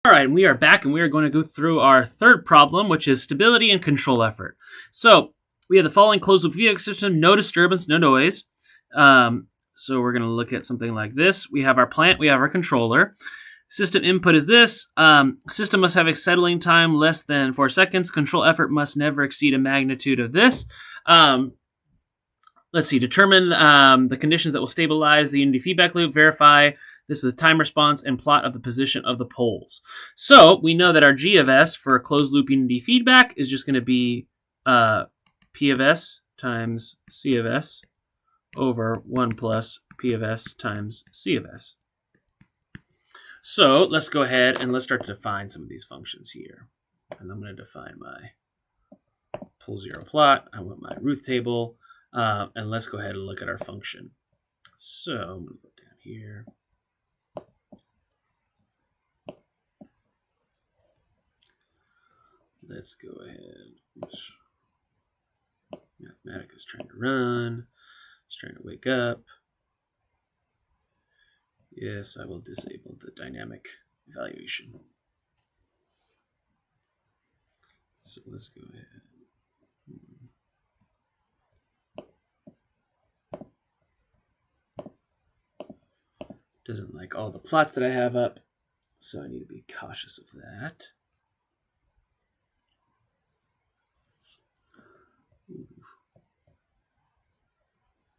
All right, and we are back, and we are going to go through our third problem, which is stability and control effort. So we have the following closed loop VX system: no disturbance, no noise. So we're going to look at something like this. We have our plant, we have our controller. System input is this. System must have a settling time less than 4 seconds. Control effort must never exceed a magnitude of this. Let's see, determine the conditions that will stabilize the unity feedback loop. Verify this is the time response and plot of the position of the poles. So we know that our G of S for closed loop unity feedback is just going to be P of S times C of S over 1 plus P of S times C of S. So let's go ahead and let's start to define some of these functions here. And I'm going to define my pole zero plot. I want my Ruth table. And let's go ahead and look at our function. So I'm going to go down here. Let's go ahead. Oops. Mathematica is trying to run. It's trying to wake up. Yes, I will disable the dynamic evaluation. So let's go ahead. Doesn't like all the plots that I have up, so I need to be cautious of that.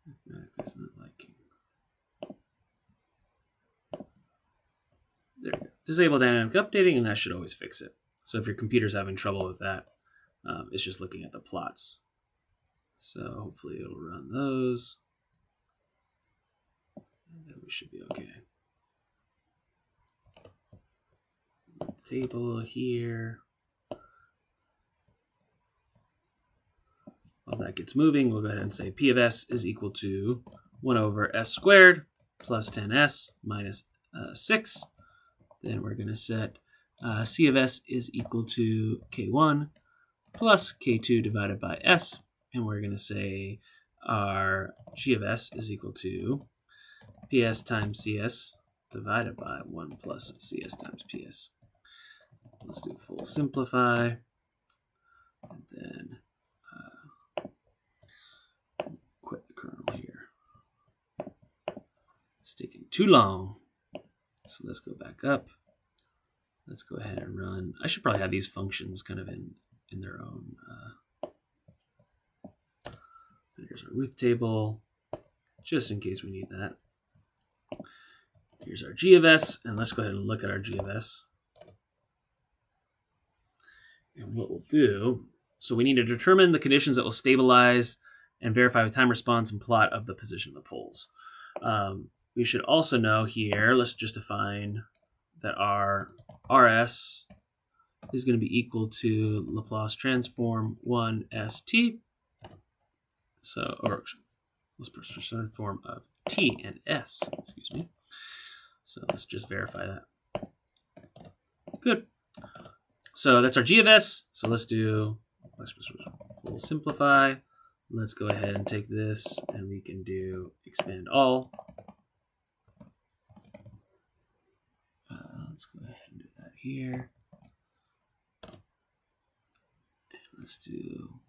Mathematica's not liking. There we go. Disable dynamic updating, and that should always fix it. So if your computer's having trouble with that, it's just looking at the plots. So hopefully it'll run those. And then we should be okay. The table here. While that gets moving, we'll go ahead and say P of S is equal to 1 over S squared plus 10S minus 6. Then we're going to set C of S is equal to K1 plus K2 divided by S. And we're going to say our G of S is equal to PS times CS divided by 1 plus CS times PS. Let's do full simplify. And then quit the kernel here. It's taking too long. So let's go back up. Let's go ahead and run. I should probably have these functions kind of in their own. But here's our Ruth table, just in case we need that. Here's our G of S, and let's go ahead and look at our G of S. And what we'll do, so we need to determine the conditions that will stabilize and verify the time response and plot of the position of the poles. We should also know here, let's just define that our RS is going to be equal to Laplace transform 1ST. So, or let's transform of T and S, excuse me. So let's just verify that. Good. So that's our G of S. So let's do full simplify. Let's go ahead and take this and we can do expand all. Let's go ahead and do that here. And let's do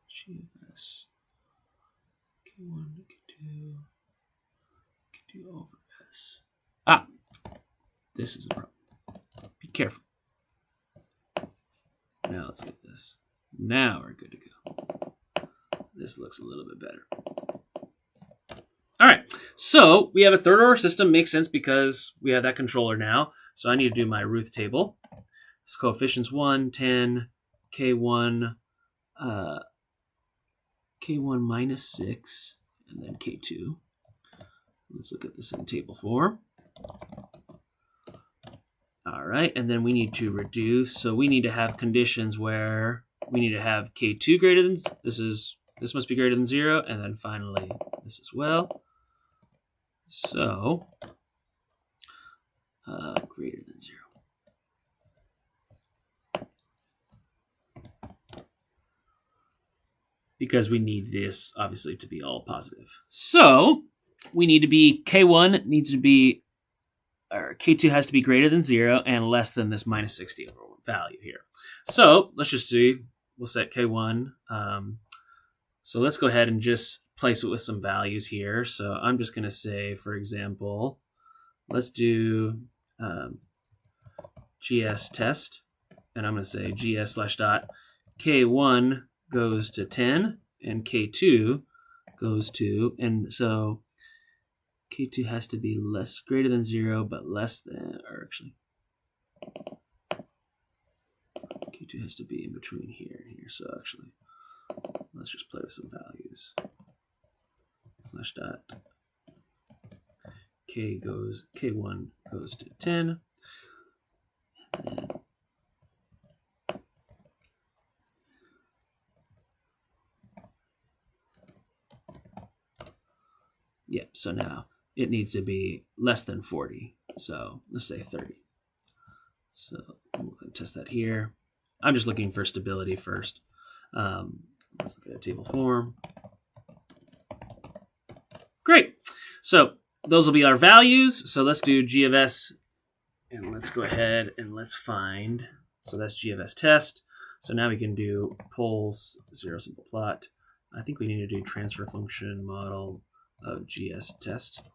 G of S. K1 to K2. K2 over S. Ah, this is a problem. Be careful. Now let's get this. Now we're good to go. This looks a little bit better. All right, so we have a third order system. Makes sense because we have that controller now. So I need to do my Ruth table. It's coefficients 1, 10, K1, K1 minus 6, and then K2. Let's look at this in table form. All right, and then we need to reduce. So we need to have conditions where we need to have K2 greater than, this must be greater than 0, and then finally this as well. So greater than 0. Because we need this obviously to be all positive. So we need to be, K1 needs to be, or K2 has to be greater than 0 and less than this minus 60 value here. So let's just see, we'll set K1. So let's go ahead and just place it with some values here. So I'm just going to say, for example, let's do GS test, and I'm going to say GS slash dot K1 goes to 10 and K2 goes to, and so K2 has to be greater than 0, but less than, or actually, K2 has to be in between here and here. So actually, let's just play with some values. Slash dot K1 goes to 10. And then yep, so now it needs to be less than 40. So let's say 30. So we're going to test that here. I'm just looking for stability first. Let's look at a table form. Great. So those will be our values. So let's do G of S, and let's go ahead and let's find. So that's G of S test. So now we can do poles, 0 simple plot. I think we need to do transfer function model of GS test.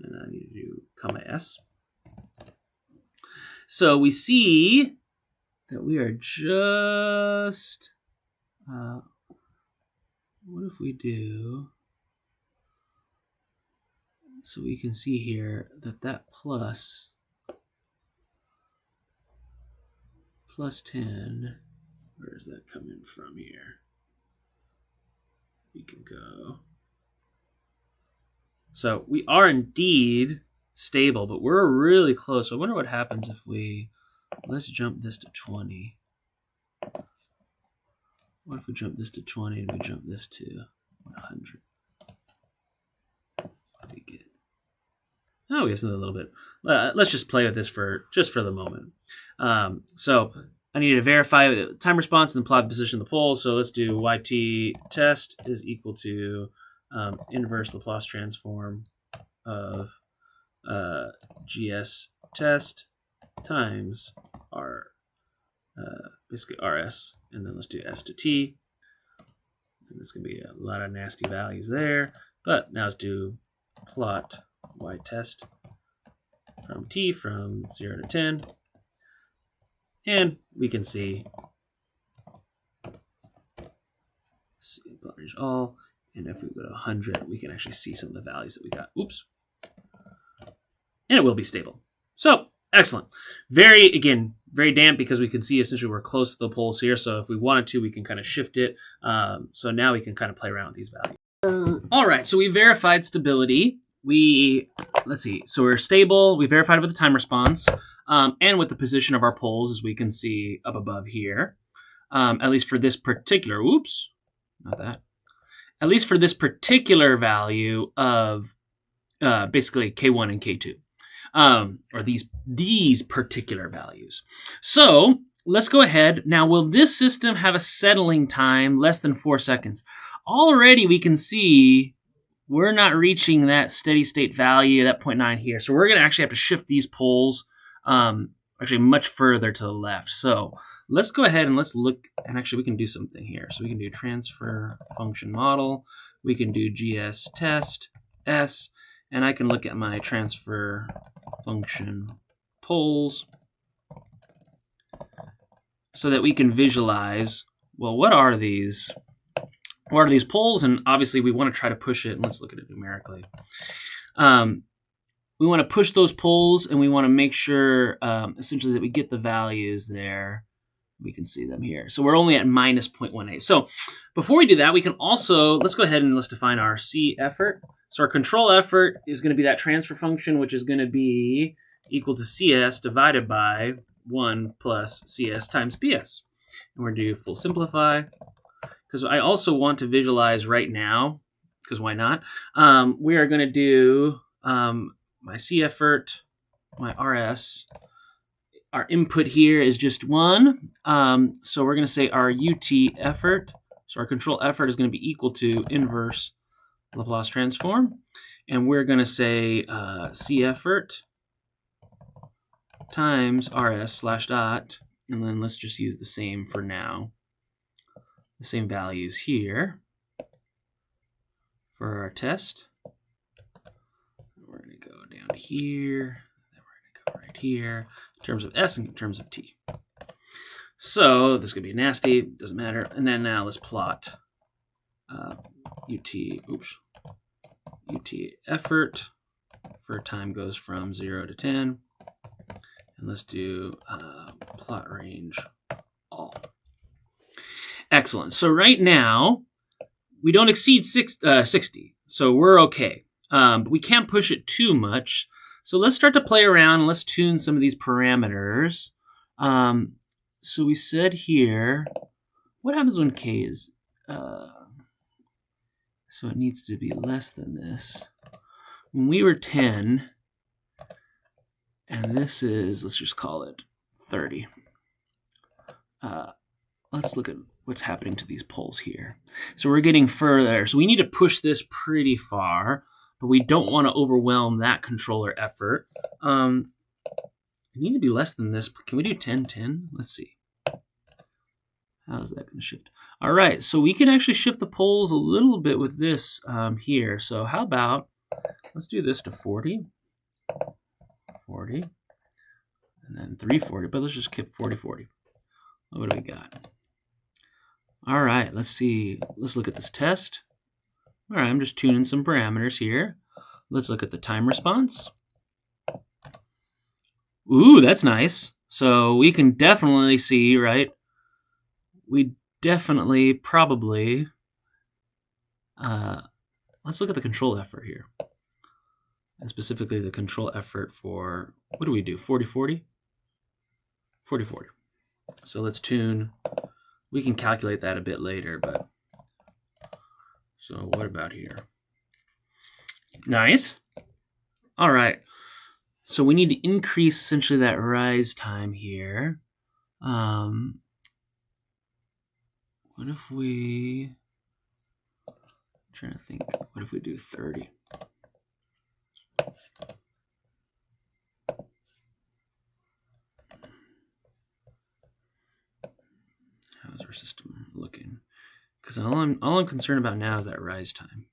And I need to do comma S. So we see that we are just, what if we do, so we can see here that that plus 10, where is that coming from here? We can go. So we are indeed stable, but we're really close. So I wonder what happens if we, let's jump this to 20. What if we jump this to 20 and we jump this to 100? What do we get? Oh, we have something a little bit. Let's just play with this for the moment. So I need to verify the time response and then plot the position of the pole. So let's do YT test is equal to inverse Laplace transform of GS test times R, basically RS, and then let's do S to T. And there's going to be a lot of nasty values there. But now let's do plot Y test from T from 0 to 10. And we can see plot range all. And if we go to 100, we can actually see some of the values that we got. Oops. And it will be stable. So, excellent. Very damp because we can see essentially we're close to the poles here. So if we wanted to, we can kind of shift it. So now we can kind of play around with these values. All right, so we verified stability. Let's see, so we're stable. We verified with the time response and with the position of our poles, as we can see up above here. At least for this particular, at least for this particular value of basically K1 and K2, or these particular values. So let's go ahead. Now, will this system have a settling time less than 4 seconds? Already we can see we're not reaching that steady state value, that 0.9 here. So we're going to actually have to shift these poles actually much further to the left. So let's go ahead and let's look, and actually we can do something here. So we can do transfer function model. We can do GS test S, and I can look at my transfer function poles so that we can visualize, well, what are these? What are these poles? And obviously we want to try to push it, and let's look at it numerically. We want to push those poles, and we want to make sure essentially that we get the values there. We can see them here. So we're only at minus 0.18. So before we do that, we can also, let's go ahead and let's define our C effort. So our control effort is going to be that transfer function, which is going to be equal to CS divided by 1 plus CS times PS. And we're going to do full simplify, because I also want to visualize right now, because why not? We are going to do my C effort, my RS. Our input here is just 1. So we're going to say our UT effort. So our control effort is going to be equal to inverse Laplace transform, and we're going to say C effort times RS slash dot, and then let's just use the same for now. The same values here for our test. We're going to go down here, then we're going to go right here in terms of S and in terms of T. So this is going to be nasty, doesn't matter. And then now let's plot UT effort for time goes from 0 to 10. And let's do plot range all. Excellent. So right now, we don't exceed 60, so we're okay. But we can't push it too much. So let's start to play around and let's tune some of these parameters. So we said here, what happens when K is, so it needs to be less than this. When we were 10, and this is, let's just call it 30. Let's look at what's happening to these poles here. So we're getting further. So we need to push this pretty far, but we don't want to overwhelm that controller effort. It needs to be less than this. Can we do 10, 10? Let's see. How is that going to shift? All right, so we can actually shift the poles a little bit with this here. So how about, let's do this to 40, 40, and then 340, but let's just keep 40, 40. What do we got? All right, let's see. Let's look at this test. All right, I'm just tuning some parameters here. Let's look at the time response. Ooh, that's nice. So we can definitely see, right? We definitely probably, let's look at the control effort here. And specifically the control effort for, what do we do, 40, 40? 40, 40. So let's tune, we can calculate that a bit later, but, so what about here? Nice. All right. So we need to increase essentially that rise time here. What if we, I'm trying to think, what if we do 30? How's our system looking? Because all I'm concerned about now is that rise time.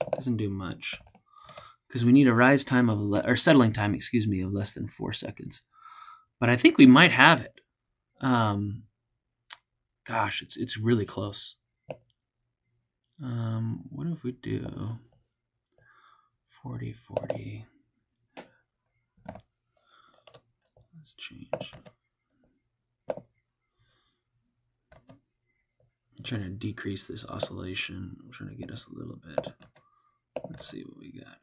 It doesn't do much. Because we need a rise time of, or settling time, excuse me, of less than 4 seconds. But I think we might have it. Gosh, it's really close. What if we do 40, 40? Let's change. I'm trying to decrease this oscillation. I'm trying to get us a little bit. Let's see what we got.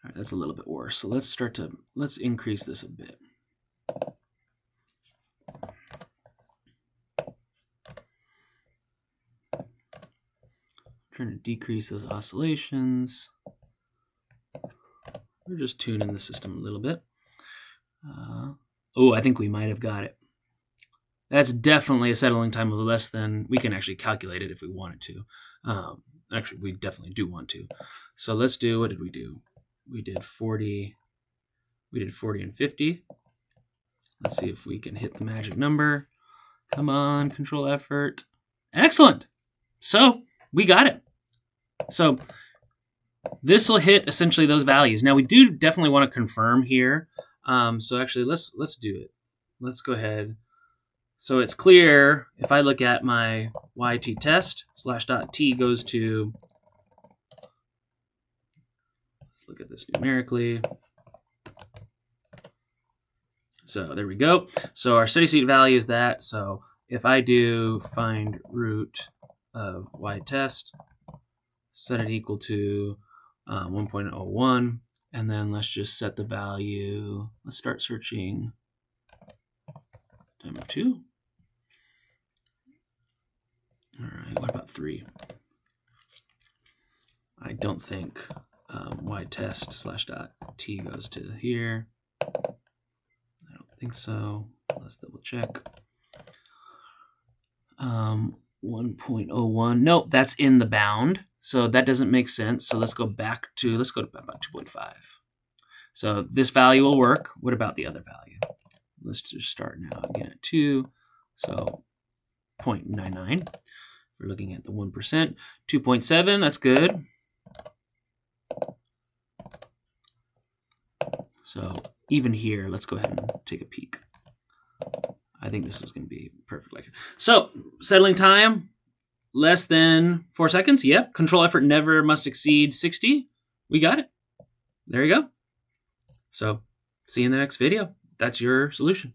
All right, that's a little bit worse. So let's increase this a bit. Trying to decrease those oscillations. We're just tuning the system a little bit. Oh, I think we might have got it. That's definitely a settling time of less than, we can actually calculate it if we wanted to. Actually, we definitely do want to. So let's do, what did we do? We did 40 and 50. Let's see if we can hit the magic number. Come on, control effort. Excellent. So we got it. So this will hit essentially those values. Now we do definitely want to confirm here. So actually let's do it. Let's go ahead. So it's clear if I look at my YT test /.t goes to, let's look at this numerically. So there we go. So our steady state value is that. So if I do find root of Y test, set it equal to 1.01, and then let's just set the value. Let's start searching timer 2. All right, what about 3? I don't think Y test /.t goes to here. I don't think so. Let's double check. 1.01. Nope, that's in the bound. So that doesn't make sense. So let's go back to, let's go to about 2.5. So this value will work. What about the other value? Let's just start now again at 2. So 0.99. We're looking at the 1%. 2.7, that's good. So even here, let's go ahead and take a peek. I think this is going to be perfect. So settling time, less than 4 seconds. Yep. Control effort never must exceed 60. We got it. There you go. So see you in the next video. That's your solution.